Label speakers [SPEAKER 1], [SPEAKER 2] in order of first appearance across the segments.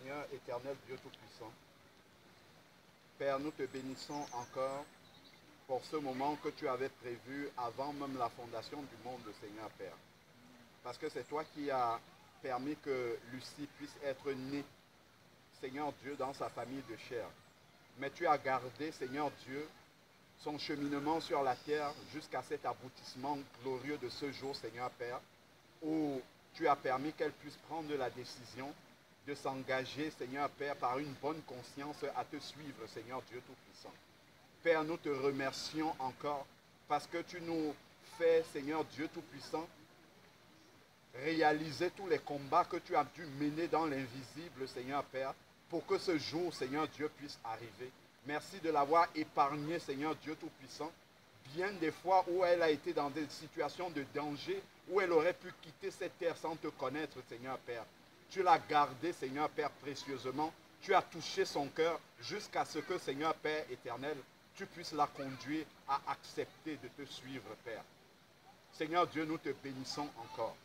[SPEAKER 1] Seigneur éternel, Dieu Tout-Puissant, Père, nous te bénissons encore pour ce moment que tu avais prévu avant même la fondation du monde, Seigneur Père. Parce que c'est toi qui as permis que Lucie puisse être née, Seigneur Dieu, dans sa famille de chair. Mais tu as gardé, Seigneur Dieu, son cheminement sur la terre jusqu'à cet aboutissement glorieux de ce jour, Seigneur Père, où tu as permis qu'elle puisse prendre la décision de s'engager, Seigneur Père, par une bonne conscience à te suivre, Seigneur Dieu Tout-Puissant. Père, nous te remercions encore parce que tu nous fais, Seigneur Dieu Tout-Puissant, réaliser tous les combats que tu as dû mener dans l'invisible, Seigneur Père, pour que ce jour, Seigneur Dieu, puisse arriver. Merci de l'avoir épargné, Seigneur Dieu Tout-Puissant. Bien des fois où elle a été dans des situations de danger, où elle aurait pu quitter cette terre sans te connaître, Seigneur Père. Tu l'as gardée, Seigneur Père, précieusement. Tu as touché son cœur jusqu'à ce que, Seigneur Père éternel, tu puisses la conduire à accepter de te suivre, Père. Seigneur Dieu, nous te bénissons encore.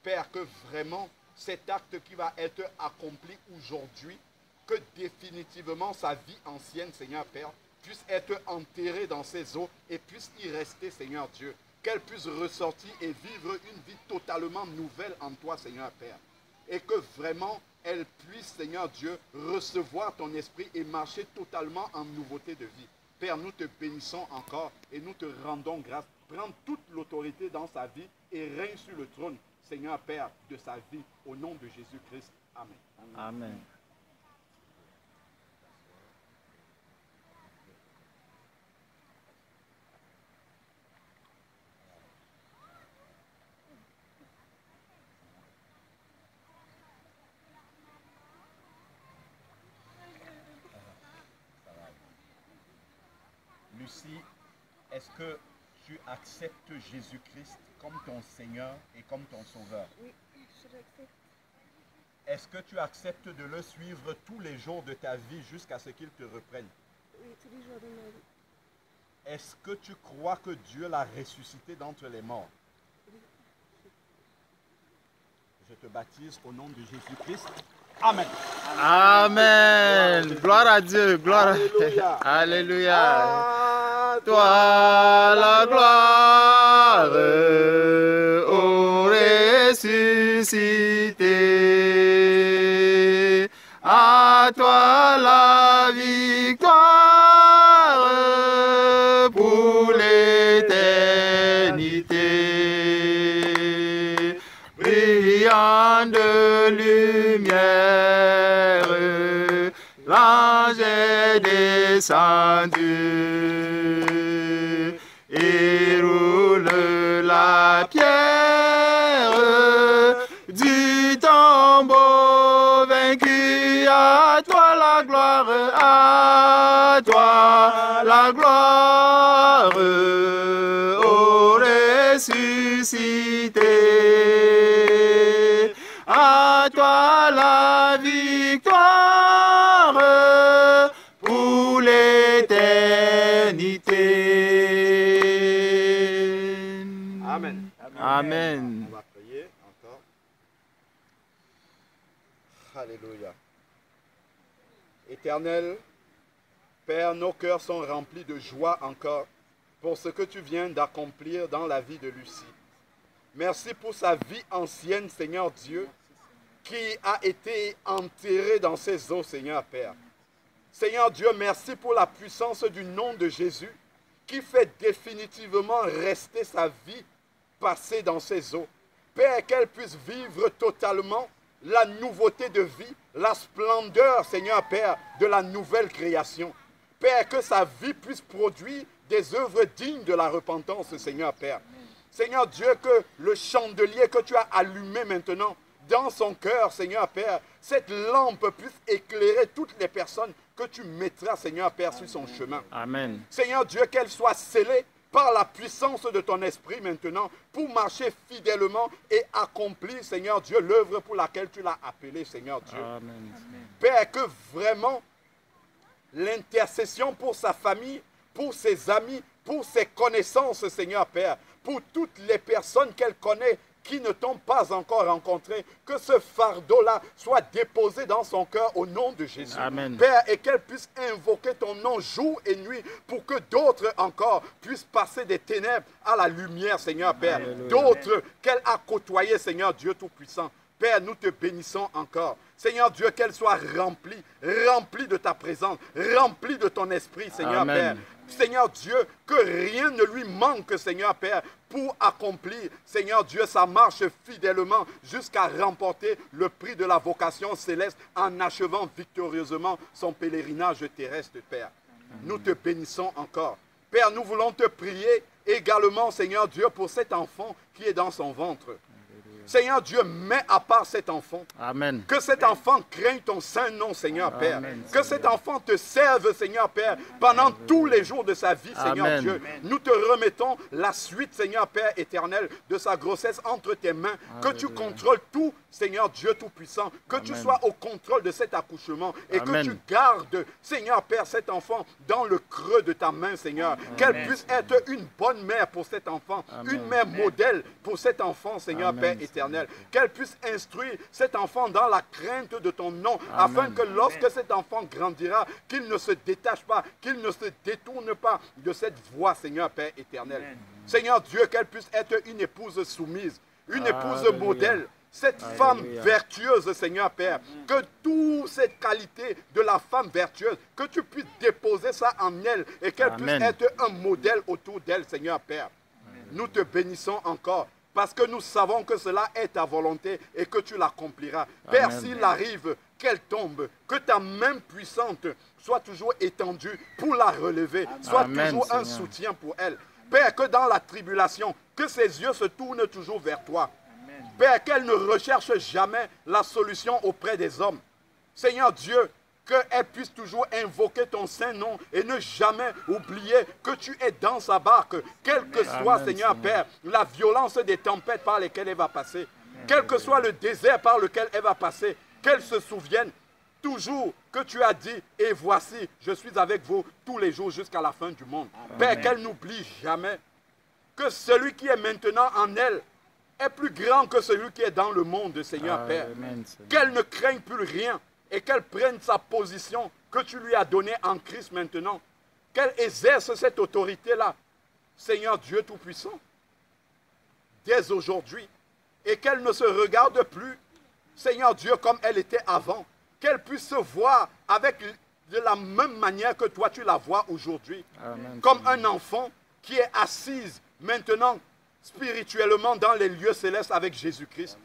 [SPEAKER 1] Père, que vraiment cet acte qui va être accompli aujourd'hui, que définitivement sa vie ancienne, Seigneur Père, puisse être enterrée dans ses eaux et puisse y rester, Seigneur Dieu. Qu'elle puisse ressortir et vivre une vie totalement nouvelle en toi, Seigneur Père. Et que vraiment elle puisse, Seigneur Dieu, recevoir ton esprit et marcher totalement en nouveauté de vie. Père, nous te bénissons encore et nous te rendons grâce. Prends toute l'autorité dans sa vie et règne sur le trône, Seigneur Père, de sa vie, au nom de Jésus-Christ. Amen.
[SPEAKER 2] Amen. Lucie, est-ce que tu acceptes Jésus-Christ comme ton Seigneur et comme ton Sauveur?
[SPEAKER 3] Oui, je l'accepte.
[SPEAKER 2] Est-ce que tu acceptes de le suivre tous les jours de ta vie jusqu'à ce qu'il te reprenne?
[SPEAKER 3] Oui, tous les jours de ma vie.
[SPEAKER 2] Est-ce que tu crois que Dieu l'a ressuscité d'entre les morts?
[SPEAKER 3] Oui.
[SPEAKER 2] Je te baptise au nom de Jésus-Christ. Amen.
[SPEAKER 4] Amen. Gloire à Dieu. Gloire.
[SPEAKER 1] Alléluia.
[SPEAKER 4] Alléluia.
[SPEAKER 1] À
[SPEAKER 4] Toi la gloire, ô ressuscité. À toi la victoire pour l'éternité. Brillant de lumière, l'ange est descendu et roule la pierre du tombeau vaincu. À toi la gloire, à toi la gloire, ô ressuscité. À toi la victoire pour l'éternité.
[SPEAKER 1] Amen.
[SPEAKER 4] Amen.
[SPEAKER 1] On va prier encore. Alléluia. Éternel, Père, nos cœurs sont remplis de joie encore pour ce que tu viens d'accomplir dans la vie de Lucie. Merci pour sa vie ancienne, Seigneur Dieu, qui a été enterrée dans ses eaux, Seigneur Père. Seigneur Dieu, merci pour la puissance du nom de Jésus qui fait définitivement rester sa vie passée dans ses eaux. Père, qu'elle puisse vivre totalement la nouveauté de vie, la splendeur, Seigneur Père, de la nouvelle création. Père, que sa vie puisse produire des œuvres dignes de la repentance, Seigneur Père. Seigneur Dieu, que le chandelier que tu as allumé maintenant dans son cœur, Seigneur Père, cette lampe puisse éclairer toutes les personnes que tu mettras, Seigneur Père, sur son chemin.
[SPEAKER 4] Amen.
[SPEAKER 1] Seigneur Dieu, qu'elle soit scellée par la puissance de ton esprit maintenant pour marcher fidèlement et accomplir, Seigneur Dieu, l'œuvre pour laquelle tu l'as appelée, Seigneur Dieu.
[SPEAKER 4] Amen.
[SPEAKER 1] Père, que vraiment l'intercession pour sa famille, pour ses amis, pour ses connaissances, Seigneur Père, pour toutes les personnes qu'elle connaît qui ne t'ont pas encore rencontré, que ce fardeau-là soit déposé dans son cœur au nom de Jésus.
[SPEAKER 4] Amen.
[SPEAKER 1] Père, et qu'elle puisse invoquer ton nom jour et nuit pour que d'autres encore puissent passer des ténèbres à la lumière, Seigneur Père. D'autres qu'elle a côtoyés, Seigneur Dieu Tout-Puissant. Père, nous te bénissons encore. Seigneur Dieu, qu'elle soit remplie de ta présence, remplie de ton esprit, Seigneur
[SPEAKER 4] Amen.
[SPEAKER 1] Père. Seigneur Dieu, que rien ne lui manque, Seigneur Père, pour accomplir, Seigneur Dieu, sa marche fidèlement jusqu'à remporter le prix de la vocation céleste en achevant victorieusement son pèlerinage terrestre, Père. Nous te bénissons encore. Père, nous voulons te prier également, Seigneur Dieu, pour cet enfant qui est dans son ventre. Seigneur Dieu, mets à part cet enfant.
[SPEAKER 4] Amen.
[SPEAKER 1] Que cet enfant craigne ton saint nom, Seigneur Père.
[SPEAKER 4] Amen,
[SPEAKER 1] que cet enfant te serve, Seigneur Père, pendant tous les jours de sa vie, Seigneur
[SPEAKER 4] Amen.
[SPEAKER 1] Dieu. Nous te remettons la suite, Seigneur Père éternel, de sa grossesse entre tes mains. Que tu contrôles tout, Seigneur Dieu Tout-Puissant. Que tu sois au contrôle de cet accouchement. Et
[SPEAKER 4] Amen.
[SPEAKER 1] que tu gardes, Seigneur Père, cet enfant dans le creux de ta main, Seigneur. Qu'elle puisse être une bonne mère pour cet enfant.
[SPEAKER 4] Amen.
[SPEAKER 1] Une mère modèle pour cet enfant, Seigneur
[SPEAKER 4] Amen.
[SPEAKER 1] Père éternel. Qu'elle puisse instruire cet enfant dans la crainte de ton nom,
[SPEAKER 4] Amen.
[SPEAKER 1] afin que lorsque cet enfant grandira, qu'il ne se détache pas, qu'il ne se détourne pas de cette voie, Seigneur Père éternel. Seigneur Dieu, qu'elle puisse être une épouse soumise, une épouse
[SPEAKER 4] Alléluia.
[SPEAKER 1] modèle, cette femme
[SPEAKER 4] Alléluia.
[SPEAKER 1] vertueuse, Seigneur Père. Que toute cette qualité de la femme vertueuse, que tu puisses déposer ça en elle et qu'elle puisse
[SPEAKER 4] Amen.
[SPEAKER 1] être un modèle autour d'elle, Seigneur Père. Nous te bénissons encore. Parce que nous savons que cela est ta volonté et que tu l'accompliras. Père,
[SPEAKER 4] Amen.
[SPEAKER 1] s'il arrive qu'elle tombe, que ta main puissante soit toujours étendue pour la relever, soit
[SPEAKER 4] Amen,
[SPEAKER 1] toujours un
[SPEAKER 4] Seigneur.
[SPEAKER 1] soutien pour elle. Père, que dans la tribulation, que ses yeux se tournent toujours vers toi. Père, qu'elle ne recherche jamais la solution auprès des hommes. Seigneur Dieu, qu'elle puisse toujours invoquer ton saint nom et ne jamais oublier que tu es dans sa barque, quel que soit,
[SPEAKER 4] Amen,
[SPEAKER 1] Seigneur
[SPEAKER 4] Seigneur.
[SPEAKER 1] Père, la violence des tempêtes par lesquelles elle va passer, quel que soit le désert par lequel elle va passer, qu'elle se souvienne toujours que tu as dit, et voici, je suis avec vous tous les jours jusqu'à la fin du monde. Père, qu'elle n'oublie jamais que celui qui est maintenant en elle est plus grand que celui qui est dans le monde, Seigneur Père.
[SPEAKER 4] Amen, Seigneur.
[SPEAKER 1] Qu'elle ne craigne plus rien et qu'elle prenne sa position que tu lui as donnée en Christ maintenant. Qu'elle exerce cette autorité-là, Seigneur Dieu Tout-Puissant, dès aujourd'hui. Et qu'elle ne se regarde plus, Seigneur Dieu, comme elle était avant. Qu'elle puisse se voir avec de la même manière que toi tu la vois aujourd'hui.
[SPEAKER 4] Amen,
[SPEAKER 1] Comme
[SPEAKER 4] Seigneur.
[SPEAKER 1] un enfant qui est assise maintenant spirituellement dans les lieux célestes avec Jésus-Christ.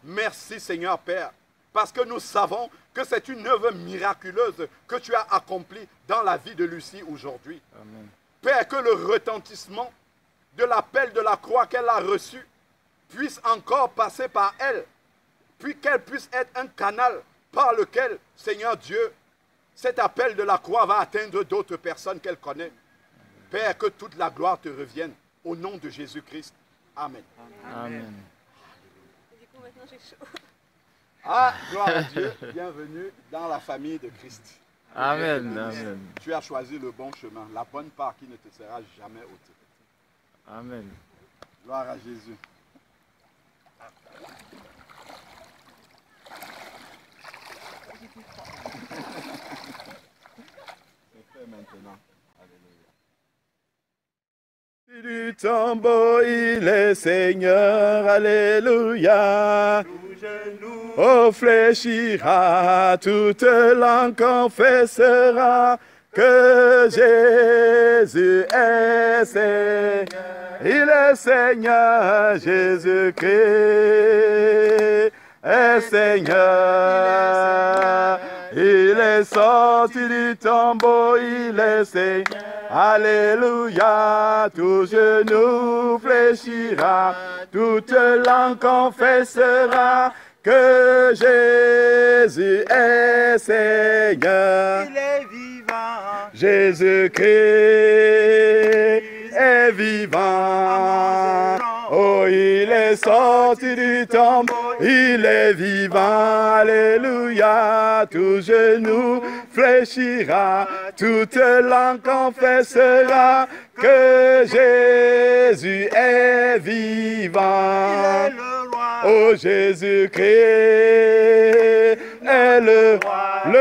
[SPEAKER 1] Merci Seigneur Père, parce que nous savons que c'est une œuvre miraculeuse que tu as accomplie dans la vie de Lucie aujourd'hui.
[SPEAKER 4] Amen.
[SPEAKER 1] Père, que le retentissement de l'appel de la croix qu'elle a reçu puisse encore passer par elle, puis qu'elle puisse être un canal par lequel, Seigneur Dieu, cet appel de la croix va atteindre d'autres personnes qu'elle connaît. Père, que toute la gloire te revienne au nom de Jésus-Christ. Amen.
[SPEAKER 4] Amen.
[SPEAKER 3] Du coup, maintenant, j'ai chaud.
[SPEAKER 1] Ah, gloire à Dieu, bienvenue dans la famille de Christ.
[SPEAKER 4] Amen. Amen.
[SPEAKER 1] Tu as choisi le bon chemin, la bonne part qui ne te sera jamais ôtée.
[SPEAKER 4] Amen.
[SPEAKER 1] Gloire à Jésus. C'est fait maintenant. Alléluia. Du tombeau, il est Seigneur, alléluia. Oh, fléchira, toute langue confessera que Jésus est Seigneur. Il est Seigneur, Jésus-Christ est Seigneur. Il est sorti du tombeau, il est Seigneur. Alléluia, tout genou fléchira, toute langue confessera que Jésus est Seigneur.
[SPEAKER 5] Il est vivant.
[SPEAKER 1] Jésus-Christ est vivant. Oh, il est sorti du tombeau, il est vivant. Alléluia, tout genou fléchira, toute langue confessera que Jésus est vivant.
[SPEAKER 5] Il est le
[SPEAKER 1] Oh, Jésus-Christ est le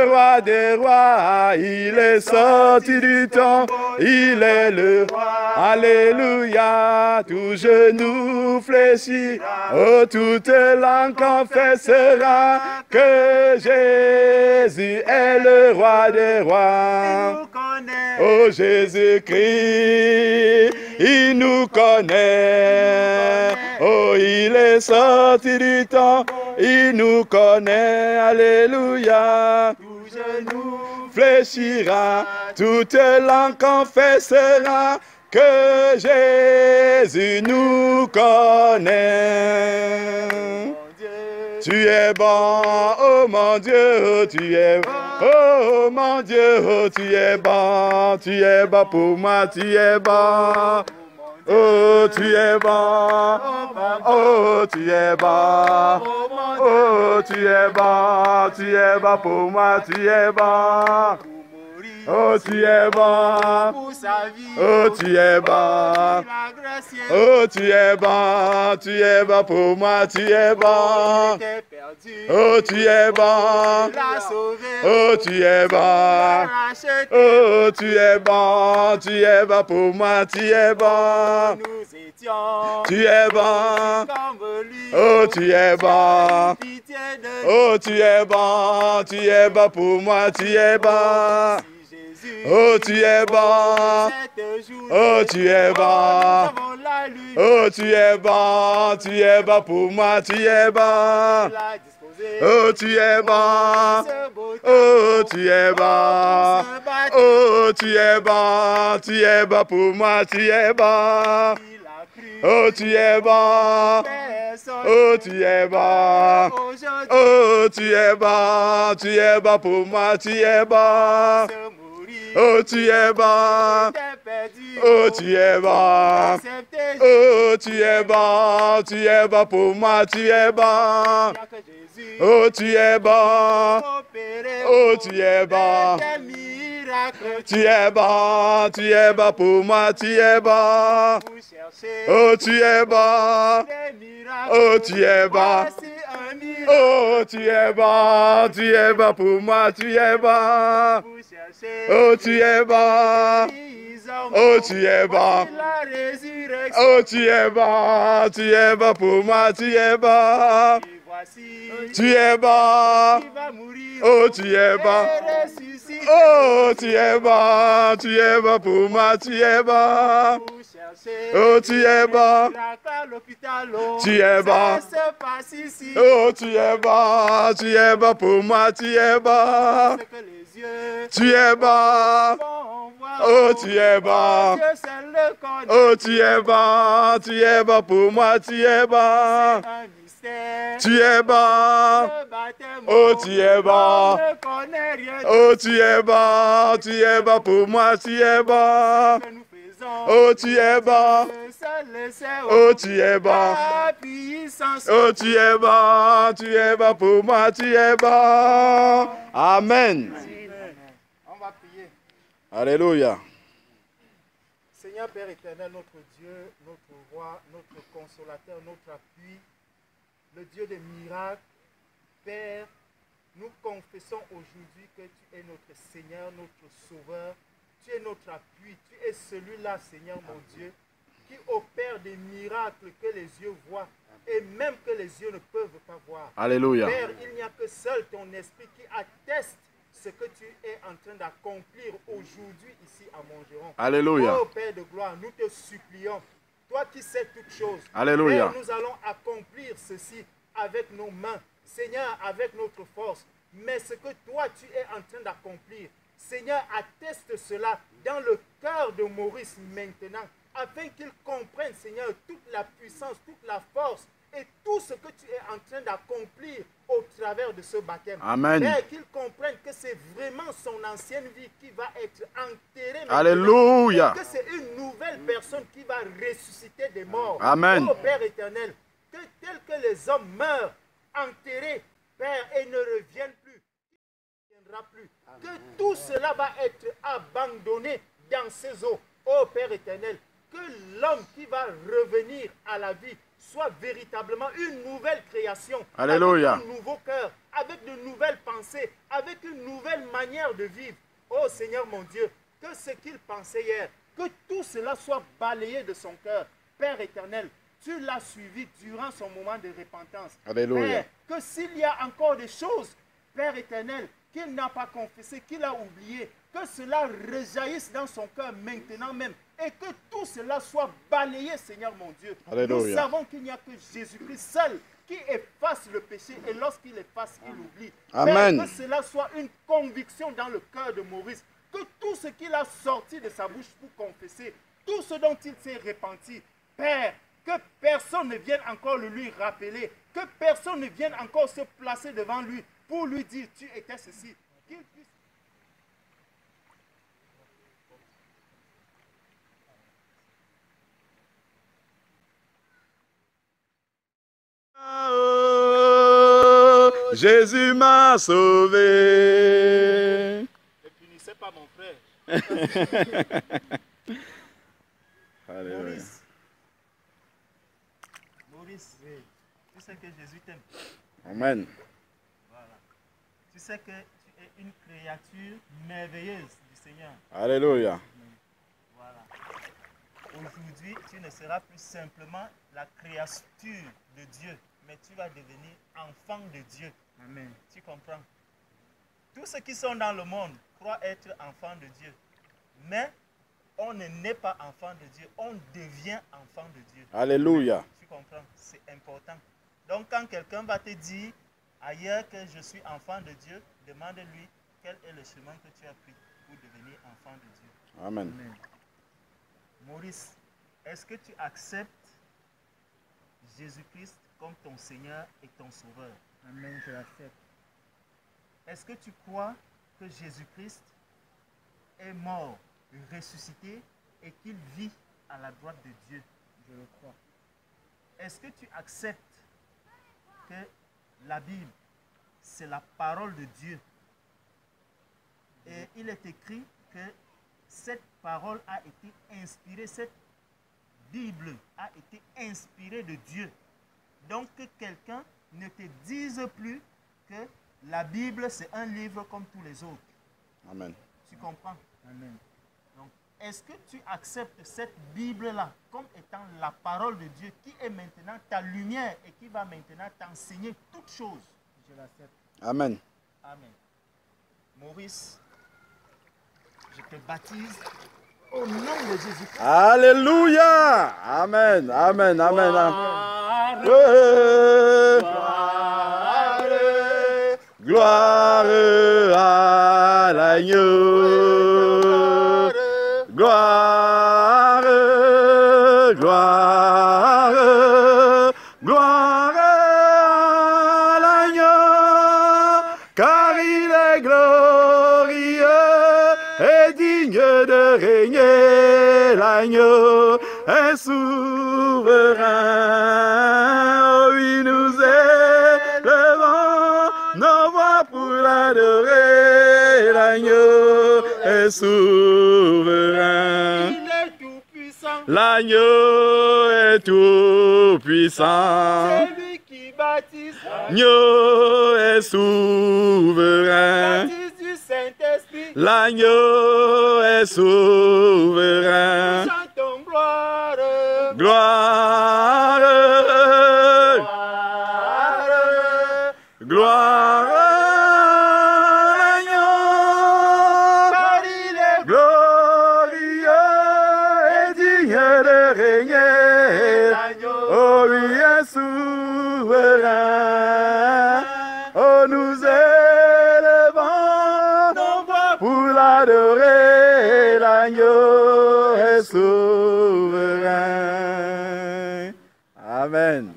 [SPEAKER 1] roi des rois. Il est sorti du temps, il est le roi. Alléluia, tout genou fléchit, oh, toute langue confessera que Jésus est le roi des rois. Oh, Jésus-Christ, il nous connaît. Oh, il est sorti du temps, il nous connaît. Alléluia. Tout genou fléchira, toute langue confessera que Jésus nous connaît. Tu es bon, oh mon Dieu, tu es bon. Oh mon Dieu, oh, tu es bon pour moi, tu es bon. Oh, tu es bon, oh, tu es bon, oh, tu es bon pour moi, tu es bon. Oh, tu es bon, oh, tu es bon, oh, tu es bon pour moi, tu es bon. Oh, tu es bon, oh, tu es bon, oh, tu es bon pour moi, tu es bon. Tu es bon, oh, tu es bon, oh, tu es bon pour moi, tu es bon. Oh, tu es bon, oh, tu es bon, oh, tu es bon pour moi, tu es bon. Oh, tu es bon, oh, tu es bon, oh, tu es bon pour moi, tu es bon. Oh, tu es bon, oh, tu es bon, oh, tu es bon pour moi, tu es bon. Oh, tu es bon, oh, tu es bon, oh, tu es bon pour moi, tu es bon. Oh, tu es bon, oh, tu es bon, tu es bon pour moi, tu es bon. Oh, tu es bon, oh, tu es bon, oh, tu es bon pour moi, tu es bon. Oh, tu es bon, oh, tu es bon, oh, tu es bon pour moi, tu es bon. Tu es bon, oh, tu es bon, oh, tu es bon pour moi, tu es bon. Oh, tu es bon, tu es bon, oh, tu es bon pour moi, tu es bon. Tu es bon, oh, tu es bon, oh, tu es bon pour moi, tu es bon. Tu es bon, oh, tu es bon, oh, tu es bon pour moi, tu es bon. Oh, tu es bon, oh, tu es bon, oh, tu es bon pour moi, tu es bon. Amen.
[SPEAKER 5] On va prier.
[SPEAKER 1] Alléluia.
[SPEAKER 5] Seigneur Père éternel, notre Dieu, notre roi, notre consolateur, notre appui, le Dieu des miracles, Père, nous confessons aujourd'hui que tu es notre Seigneur, notre Sauveur, tu es notre appui, tu es celui-là, Seigneur mon Dieu, qui opère des miracles que les yeux voient et même que les yeux ne peuvent pas voir.
[SPEAKER 1] Alléluia.
[SPEAKER 5] Père, il n'y a que seul ton esprit qui atteste ce que tu es en train d'accomplir aujourd'hui ici à Montgeron.
[SPEAKER 1] Alléluia.
[SPEAKER 5] Oh Père de gloire, nous te supplions, toi qui sais toutes choses.
[SPEAKER 1] Alléluia.
[SPEAKER 5] Père, nous allons accomplir ceci avec nos mains, Seigneur, avec notre force. Mais ce que toi tu es en train d'accomplir, Seigneur, atteste cela dans le cœur de Maurice maintenant, afin qu'il comprenne, Seigneur, toute la puissance, toute la force et tout ce que tu es en train d'accomplir au travers de ce baptême.
[SPEAKER 1] Amen.
[SPEAKER 5] Père, qu'il comprenne que c'est vraiment son ancienne vie qui va être enterrée.
[SPEAKER 1] Alléluia.
[SPEAKER 5] Que c'est une nouvelle personne qui va ressusciter des morts.
[SPEAKER 1] Amen.
[SPEAKER 5] Oh Père éternel, que tel que les hommes meurent, enterrés, Père, et ne reviennent plus, ne reviendra plus. Amen. Que tout cela va être abandonné dans ces eaux. Oh Père éternel, que l'homme qui va revenir à la vie soit véritablement une nouvelle création.
[SPEAKER 4] Alléluia.
[SPEAKER 5] Avec un nouveau cœur, avec de nouvelles pensées, avec une nouvelle manière de vivre. Oh Seigneur mon Dieu, que ce qu'il pensait hier, que tout cela soit balayé de son cœur. Père éternel, tu l'as suivi durant son moment de repentance.
[SPEAKER 4] Alléluia.
[SPEAKER 5] Père, que s'il y a encore des choses, Père éternel, qu'il n'a pas confessé, qu'il a oublié, que cela rejaillisse dans son cœur maintenant même et que tout cela soit balayé, Seigneur mon Dieu.
[SPEAKER 4] Alléluia.
[SPEAKER 5] Nous savons qu'il n'y a que Jésus-Christ seul qui efface le péché et lorsqu'il efface, il oublie.
[SPEAKER 4] Amen.
[SPEAKER 5] Père, que cela soit une conviction dans le cœur de Maurice, que tout ce qu'il a sorti de sa bouche pour confesser, tout ce dont il s'est repenti, Père, que personne ne vienne encore le lui rappeler, que personne ne vienne encore se placer devant lui pour lui dire tu étais ceci, qu'il puisse...
[SPEAKER 4] Oh, Jésus m'a sauvé.
[SPEAKER 5] Ne punissez pas mon frère.
[SPEAKER 4] Alléluia.
[SPEAKER 5] Maurice, tu sais que Jésus t'aime.
[SPEAKER 4] Amen.
[SPEAKER 5] Voilà. Tu sais que tu es une créature merveilleuse du Seigneur.
[SPEAKER 4] Alléluia.
[SPEAKER 5] Voilà. Aujourd'hui, tu ne seras plus simplement la créature de Dieu, mais tu vas devenir enfant de Dieu. Amen. Tu comprends? Tous ceux qui sont dans le monde croient être enfants de Dieu. Mais on ne naît pas enfant de Dieu, on devient enfant de Dieu.
[SPEAKER 4] Alléluia.
[SPEAKER 5] Tu comprends? C'est important. Donc quand quelqu'un va te dire ailleurs que je suis enfant de Dieu, demande-lui quel est le chemin que tu as pris pour devenir enfant de Dieu.
[SPEAKER 4] Amen.
[SPEAKER 5] Amen. Maurice, est-ce que tu acceptes Jésus-Christ comme ton Seigneur et ton Sauveur? Amen, je l'accepte. Est-ce que tu crois que Jésus-Christ est mort, ressuscité et qu'il vit à la droite de Dieu? Je le crois. Est-ce que tu acceptes que la Bible, c'est la parole de Dieu? Et il est écrit que cette parole a été inspirée, cette Bible a été inspirée de Dieu. Donc que quelqu'un ne te dise plus que la Bible c'est un livre comme tous les autres.
[SPEAKER 4] Amen.
[SPEAKER 5] Tu comprends? Amen. Donc, est-ce que tu acceptes cette Bible-là comme étant la parole de Dieu qui est maintenant ta lumière et qui va maintenant t'enseigner toutes choses? Je l'accepte.
[SPEAKER 4] Amen.
[SPEAKER 5] Amen. Maurice, je te baptise au nom de Jésus-Christ.
[SPEAKER 4] Alléluia. Amen. Amen. Amen. Amen. Gloire à l'agneau. Gloire, gloire, gloire à l'agneau, car il est glorieux et digne de régner. L'agneau est souverain. Oui, nous élevons nos voix pour l'adorer. L'agneau est souverain.
[SPEAKER 5] Il est tout puissant.
[SPEAKER 4] L'agneau est tout puissant.
[SPEAKER 5] C'est lui qui baptise.
[SPEAKER 4] L'agneau est souverain.
[SPEAKER 5] Baptise du Saint-Esprit.
[SPEAKER 4] L'agneau est souverain.
[SPEAKER 5] Chantons gloire.
[SPEAKER 4] Gloire,
[SPEAKER 5] Gloire.
[SPEAKER 4] gloire à l'agneau,
[SPEAKER 5] Car il est
[SPEAKER 4] glorieux et digne de régner.
[SPEAKER 5] l'agneau.
[SPEAKER 4] Oh oui, est souverain. Oh, nous élevons nos voix pour l'adorer. L'agneau est souverain. Amen.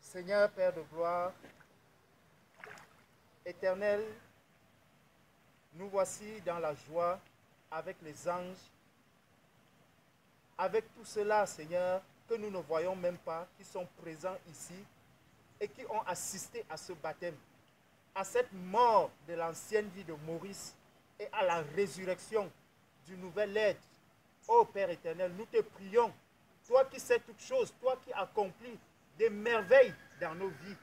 [SPEAKER 5] Seigneur Père de gloire, éternel, nous voici dans la joie avec les anges, avec tout cela, Seigneur, que nous ne voyons même pas, qui sont présents ici et qui ont assisté à ce baptême, à cette mort de l'ancienne vie de Maurice et à la résurrection du nouvel être. Ô Père éternel, nous te prions toi qui sais toutes choses, toi qui accomplis des merveilles dans nos vies.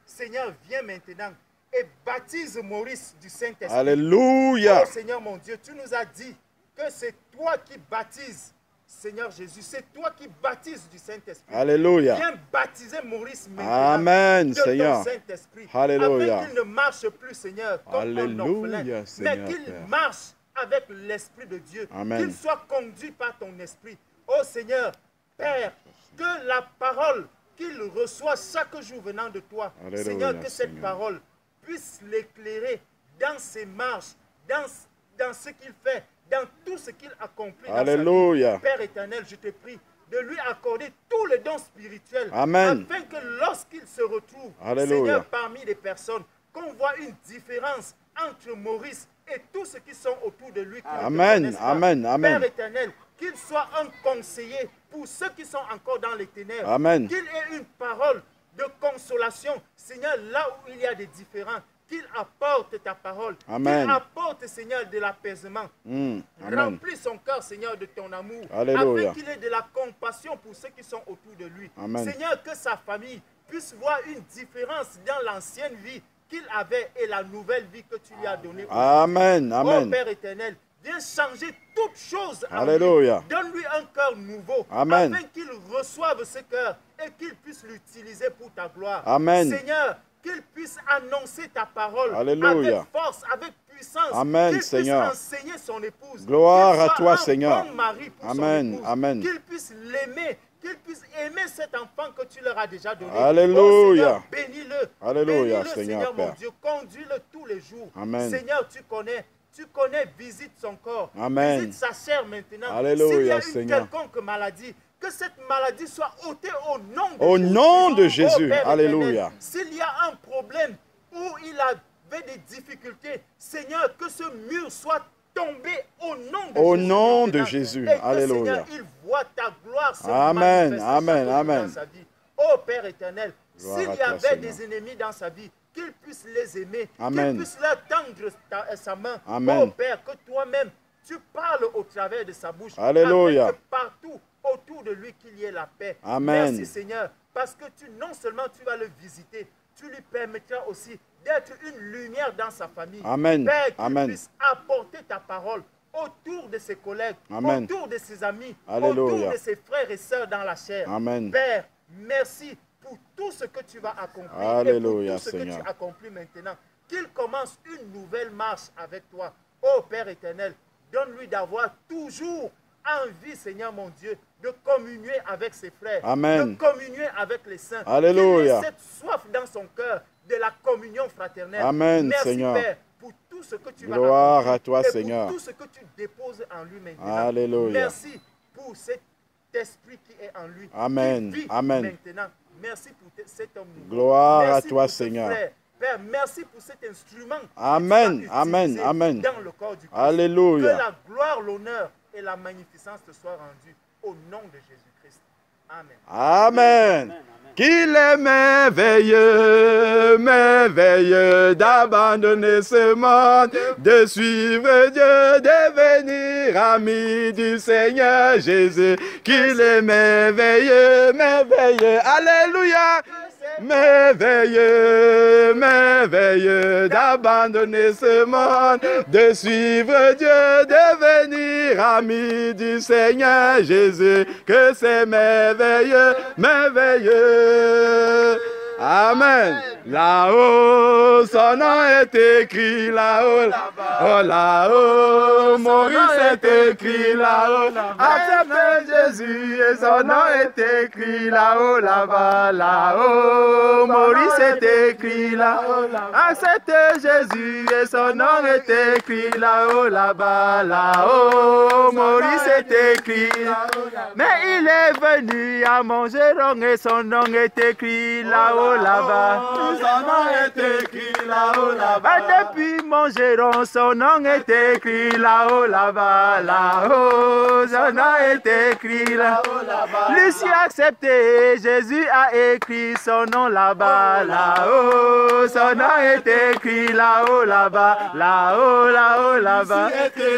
[SPEAKER 5] Seigneur, viens maintenant et baptise Maurice du Saint-Esprit.
[SPEAKER 4] Alléluia.
[SPEAKER 5] Oh Seigneur mon Dieu, tu nous as dit que c'est toi qui baptises, Seigneur Jésus, c'est toi qui baptises du Saint-Esprit.
[SPEAKER 4] Alléluia.
[SPEAKER 5] Viens baptiser Maurice maintenant
[SPEAKER 4] Amen,
[SPEAKER 5] de
[SPEAKER 4] Seigneur.
[SPEAKER 5] ton Saint-Esprit.
[SPEAKER 4] Alléluia.
[SPEAKER 5] Afin qu'il ne marche plus, Seigneur, comme un orphelin,
[SPEAKER 4] Alléluia,
[SPEAKER 5] mais
[SPEAKER 4] Seigneur,
[SPEAKER 5] qu'il
[SPEAKER 4] Père.
[SPEAKER 5] marche avec l'Esprit de Dieu.
[SPEAKER 4] Amen.
[SPEAKER 5] Qu'il soit conduit par ton Esprit. Oh Seigneur, Père, que la parole qu'il reçoit chaque jour venant de toi,
[SPEAKER 4] Alléluia,
[SPEAKER 5] Seigneur, que cette
[SPEAKER 4] Seigneur.
[SPEAKER 5] parole puisse l'éclairer dans ses marches, dans ce qu'il fait, dans tout ce qu'il accomplit dans sa vie.
[SPEAKER 4] Alléluia.
[SPEAKER 5] Père éternel, je te prie de lui accorder tous les dons spirituels,
[SPEAKER 4] Amen.
[SPEAKER 5] afin que lorsqu'il se retrouve,
[SPEAKER 4] Alléluia.
[SPEAKER 5] Seigneur, parmi les personnes, qu'on voit une différence entre Maurice et tous ceux qui sont autour de lui. Qui ne te
[SPEAKER 4] Amen,
[SPEAKER 5] connaissent pas.
[SPEAKER 4] amen, amen.
[SPEAKER 5] Père éternel, qu'il soit un conseiller pour ceux qui sont encore dans les ténèbres.
[SPEAKER 4] Amen.
[SPEAKER 5] Qu'il ait une parole de consolation, Seigneur, là où il y a des différends. Qu'il apporte ta parole.
[SPEAKER 4] Amen.
[SPEAKER 5] Qu'il apporte, Seigneur, de l'apaisement.
[SPEAKER 4] Amen.
[SPEAKER 5] Remplis son cœur, Seigneur, de ton amour.
[SPEAKER 4] Alléluia.
[SPEAKER 5] Afin qu'il ait de la compassion pour ceux qui sont autour de lui.
[SPEAKER 4] Amen.
[SPEAKER 5] Seigneur, que sa famille puisse voir une différence dans l'ancienne vie qu'il avait et la nouvelle vie que tu lui as donnée.
[SPEAKER 4] Amen.
[SPEAKER 5] Oh
[SPEAKER 4] Amen.
[SPEAKER 5] Père éternel, viens changer toutes choses en
[SPEAKER 4] Alléluia.
[SPEAKER 5] lui. Donne-lui un cœur nouveau.
[SPEAKER 4] Amen.
[SPEAKER 5] Afin qu'il reçoive ce cœur et qu'il puisse l'utiliser pour ta gloire.
[SPEAKER 4] Amen.
[SPEAKER 5] Seigneur, qu'il puisse annoncer ta parole
[SPEAKER 4] Alléluia.
[SPEAKER 5] avec force, avec puissance.
[SPEAKER 4] Amen,
[SPEAKER 5] Qu'il
[SPEAKER 4] Seigneur.
[SPEAKER 5] puisse enseigner son épouse.
[SPEAKER 4] Gloire
[SPEAKER 5] Qu'il
[SPEAKER 4] à
[SPEAKER 5] soit
[SPEAKER 4] toi,
[SPEAKER 5] un
[SPEAKER 4] Seigneur.
[SPEAKER 5] bon mari pour
[SPEAKER 4] Amen,
[SPEAKER 5] son épouse.
[SPEAKER 4] amen.
[SPEAKER 5] Qu'il puisse l'aimer. Qu'il puisse aimer cet enfant que tu leur as déjà donné.
[SPEAKER 4] Alléluia.
[SPEAKER 5] Oh, Seigneur, bénis-le.
[SPEAKER 4] Alléluia,
[SPEAKER 5] Bénis-le,
[SPEAKER 4] Seigneur,
[SPEAKER 5] mon
[SPEAKER 4] Père.
[SPEAKER 5] Dieu. Conduis-le tous les jours.
[SPEAKER 4] Amen.
[SPEAKER 5] Seigneur, tu connais, visite son corps.
[SPEAKER 4] Amen.
[SPEAKER 5] Visite sa chair maintenant.
[SPEAKER 4] Alléluia,
[SPEAKER 5] S'il y a une
[SPEAKER 4] Seigneur.
[SPEAKER 5] quelconque maladie, que cette maladie soit ôtée au nom de
[SPEAKER 4] Au
[SPEAKER 5] Jésus.
[SPEAKER 4] nom de
[SPEAKER 5] Oh,
[SPEAKER 4] Jésus.
[SPEAKER 5] Père
[SPEAKER 4] Alléluia.
[SPEAKER 5] éternel, s'il y a un problème où il avait des difficultés, Seigneur, que ce mur soit tombé au nom de
[SPEAKER 4] Au
[SPEAKER 5] Jésus.
[SPEAKER 4] nom de
[SPEAKER 5] maintenant.
[SPEAKER 4] Jésus.
[SPEAKER 5] Et que,
[SPEAKER 4] Alléluia.
[SPEAKER 5] Seigneur, il voit ta gloire se
[SPEAKER 4] Amen,
[SPEAKER 5] manifester
[SPEAKER 4] amen,
[SPEAKER 5] chaque jour
[SPEAKER 4] amen.
[SPEAKER 5] dans sa vie. Oh Père éternel,
[SPEAKER 4] Gloire
[SPEAKER 5] s'il
[SPEAKER 4] à
[SPEAKER 5] y
[SPEAKER 4] toi,
[SPEAKER 5] avait
[SPEAKER 4] Seigneur.
[SPEAKER 5] des ennemis dans sa vie, qu'il puisse les aimer,
[SPEAKER 4] Amen.
[SPEAKER 5] qu'il puisse leur tendre sa main.
[SPEAKER 4] Amen.
[SPEAKER 5] Oh Père, que toi-même, tu parles au travers de sa bouche.
[SPEAKER 4] Alléluia.
[SPEAKER 5] Afin que partout autour de lui qu'il y ait la paix.
[SPEAKER 4] Amen.
[SPEAKER 5] Merci Seigneur, parce que non seulement tu vas le visiter, tu lui permettras aussi d'être une lumière dans sa famille.
[SPEAKER 4] Amen.
[SPEAKER 5] Père, qu'il
[SPEAKER 4] Amen.
[SPEAKER 5] puisse apporter ta parole autour de ses collègues,
[SPEAKER 4] Amen.
[SPEAKER 5] autour de ses amis,
[SPEAKER 4] Alléluia.
[SPEAKER 5] autour de ses frères et sœurs dans la chair.
[SPEAKER 4] Amen.
[SPEAKER 5] Père, merci pour tout ce que tu vas accomplir
[SPEAKER 4] Alléluia,
[SPEAKER 5] et pour tout ce
[SPEAKER 4] Seigneur.
[SPEAKER 5] que tu accomplis maintenant. Qu'il commence une nouvelle marche avec toi. Oh Père éternel, donne-lui d'avoir toujours envie, Seigneur mon Dieu, de communier avec ses frères,
[SPEAKER 4] Amen.
[SPEAKER 5] de communier avec les saints.
[SPEAKER 4] Alléluia.
[SPEAKER 5] Qu'il ait cette soif dans son cœur de la communion fraternelle.
[SPEAKER 4] Amen,
[SPEAKER 5] Merci
[SPEAKER 4] Seigneur.
[SPEAKER 5] Père pour tout ce que tu vas
[SPEAKER 4] Gloire
[SPEAKER 5] accomplir
[SPEAKER 4] à toi,
[SPEAKER 5] et
[SPEAKER 4] Seigneur.
[SPEAKER 5] pour tout ce que tu déposes en lui maintenant.
[SPEAKER 4] Alléluia.
[SPEAKER 5] Merci pour cet esprit qui est en lui.
[SPEAKER 4] Amen,
[SPEAKER 5] Qui vit
[SPEAKER 4] amen.
[SPEAKER 5] maintenant. Merci pour cet homme nouveau.
[SPEAKER 4] Gloire
[SPEAKER 5] Merci
[SPEAKER 4] à toi,
[SPEAKER 5] pour ce
[SPEAKER 4] Seigneur.
[SPEAKER 5] frère. Père, merci pour cet instrument. que
[SPEAKER 4] Amen,
[SPEAKER 5] tu vas
[SPEAKER 4] amen,
[SPEAKER 5] utiliser
[SPEAKER 4] amen.
[SPEAKER 5] Dans le corps du Christ.
[SPEAKER 4] Alléluia.
[SPEAKER 5] Que la gloire, l'honneur et la magnificence te soient rendues au nom de Jésus-Christ. Amen.
[SPEAKER 4] Amen. Qu'il est merveilleux d'abandonner ce monde, de suivre Dieu, de venir ami du Seigneur Jésus. Qu'il est merveilleux, alléluia. Merveilleux d'abandonner ce monde, de suivre Dieu, de venir ami du Seigneur Jésus. Que c'est merveilleux. Amen. Là-haut, son nom est écrit là-haut. Oh, là-haut, Maurice est écrit là-haut. Accepte Jésus et son nom est écrit là-haut, là-bas. Là-haut, Maurice est écrit là-haut. Accepte Jésus et son nom est écrit là-haut, là-bas. Là-haut, Maurice est écrit. Mais il est venu à Montgeron et son nom est écrit là-haut, là-bas.
[SPEAKER 1] Son nom est écrit là-haut, là-bas.
[SPEAKER 4] Depuis mon giron, son nom est écrit là-haut, là-bas, là-haut. Son nom est écrit là-haut, là-bas. Lucie a accepté, Jésus a écrit son nom là-bas, là-haut. Son nom est écrit là-haut, là-bas, là-haut, là-haut, là-bas.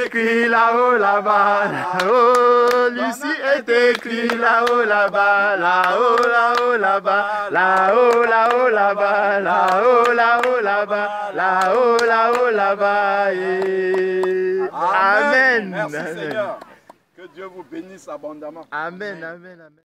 [SPEAKER 4] Écrit là-haut, là-bas, là-haut. Lucie est écrit là-haut, là-bas, là-haut, là-haut, là-bas, là-haut, là-haut, là-bas, là-haut, là-haut, là-bas, là-haut, là-haut, là-bas. Amen.
[SPEAKER 1] Merci Seigneur. Que Dieu vous bénisse abondamment.
[SPEAKER 4] Amen, amen, amen.